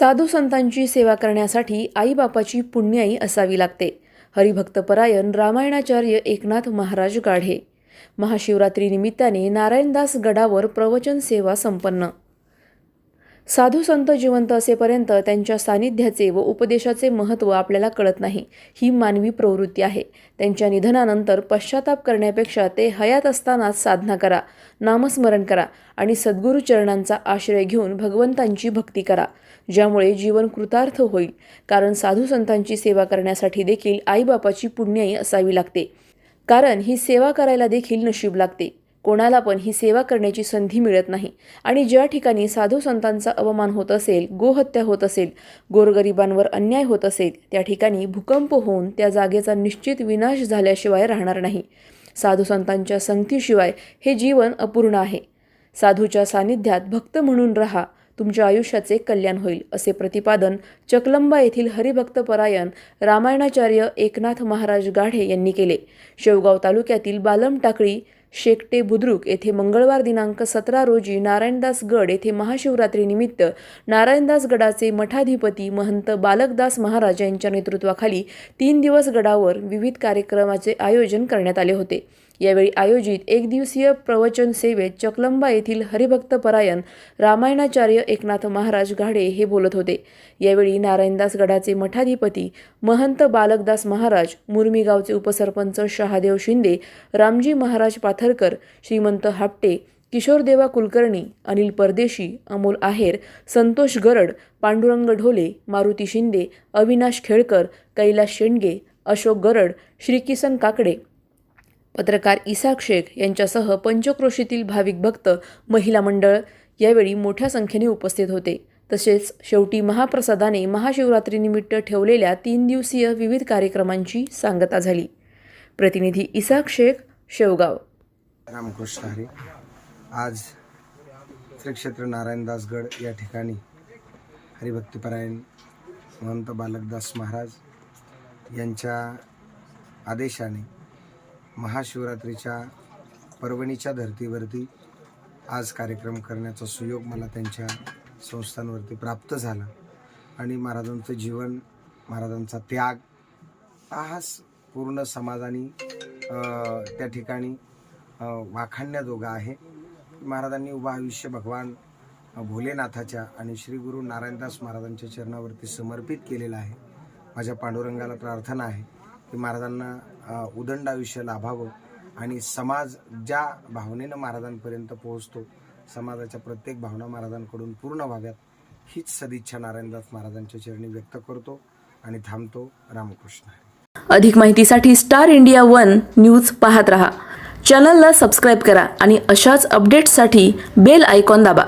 साधू संतांची सेवा करण्यासाठी आईबापाची पुण्याई असावी लागते. हरिभक्तपरायण रामायणाचार्य एकनाथ महाराज गाढे. महाशिवरात्री निमित्ताने नारायणदास गडावर प्रवचन सेवा संपन्न. साधू संत जिवंत असेपर्यंत त्यांच्या सानिध्याचे व उपदेशाचे महत्त्व आपल्याला कळत नाही. ही मानवी प्रवृत्ती आहे. त्यांच्या निधनानंतर पश्चाताप करण्यापेक्षा ते हयात असतानाच साधना करा, नामस्मरण करा आणि सद्गुरू चरणांचा आश्रय घेऊन भगवंतांची भक्ती करा, ज्यामुळे जीवन कृतार्थ होईल. कारण साधू संतांची सेवा करण्यासाठी देखील आईबापाची पुण्याई असावी लागते. कारण ही सेवा करायला देखील नशीब लागते. कोणाला पण ही सेवा करण्याची संधी मिळत नाही. आणि ज्या ठिकाणी साधू संतांचा अवमान होत असेल, गोहत्या होत असेल, गोरगरिबांवर अन्याय होत असेल, त्या ठिकाणी भूकंप होऊन त्या जागेचा निश्चित विनाश झाल्याशिवाय राहणार नाही. साधू संतांच्या संगतीशिवाय हे जीवन अपूर्ण आहे. साधूच्या सानिध्यात भक्त म्हणून राहा, तुमच्या आयुष्याचे कल्याण होईल, असे प्रतिपादन चकलंबा येथील हरिभक्तपरायण रामायणाचार्य एकनाथ महाराज गाढे यांनी केले. शेवगाव तालुक्यातील बालम टाकळी शेकटे बुद्रुक येथे मंगळवार दिनांक 17 रोजी नारायणदास गड येथे महाशिवरात्रीनिमित्त नारायणदास गडाचे मठाधिपती महंत बालकदास महाराज यांच्या नेतृत्वाखाली 3 दिवस गडावर विविध कार्यक्रमाचे आयोजन करण्यात आले होते. यावेळी आयोजित एकदिवसीय प्रवचन सेवेत चकलंबा येथील हरिभक्तपरायण रामायणाचार्य एकनाथ महाराज गाढे हे बोलत होते. यावेळी नारायणदास गडाचे मठाधिपती महंत बालकदास महाराज, मुरमी गावचे उपसरपंच शहादेव शिंदे, रामजी महाराज पाथरकर, श्रीमंत हापटे, किशोरदेवा कुलकर्णी, अनिल परदेशी, अमोल आहेर, संतोष गरड, पांडुरंग ढोले, मारुती शिंदे, अविनाश खेळकर, कैलास शेंडगे, अशोक गरड, श्रीकिसन काकडे, पत्रकार इसाक शेख यांच्यासह पंचक्रोशीतील भाविक भक्त, महिला मंडळ यावेळी मोठ्या संख्येने उपस्थित होते. तसेच शेवटी महाप्रसादाने महाशिवरात्रीनिमित्त ठेवलेल्या 3 दिवसीय विविध कार्यक्रमांची सांगता झाली. प्रतिनिधी इसाक शेख, शेवगाव. रामकृष्ण हरी. आज श्री क्षेत्र नारायणदासगड या ठिकाणी हरिभक्तपरायण महंत बालकदास महाराज यांच्या आदेशाने महाशिवरात्रीच्या पर्वणीच्या धर्तीवरती आज कार्यक्रम करण्याचा सुयोग मला त्यांच्या संस्थांवरती प्राप्त झाला. आणि महाराजांचं जीवन, महाराजांचा त्याग हा पूर्ण समाजाने त्या ठिकाणी वाखाणण्याजोगा आहे. महाराजांनी उभं आयुष्य भगवान भोलेनाथाच्या आणि श्री गुरु नारायणदास महाराजांच्या चरणावरती समर्पित केलेलं आहे. माझ्या पांडुरंगाला प्रार्थना आहे की महाराजांना उदंड आयुष्य लाभावं आणि समाज ज्या भावनेनं महाराजांपर्यंत पोहोचतो, समाजाच्या प्रत्येक भावना महाराजांकडून पूर्ण व्हाव्यात, हीच सदिच्छा नारायणदास महाराजांच्या चरणी व्यक्त करतो आणि थांबतो. रामकृष्ण. अधिक माहितीसाठी स्टार इंडिया 1 न्यूज पाहत रहा. चॅनलला सबस्क्राईब करा आणि अशाच अपडेट्ससाठी बेल आयकॉन दाबा.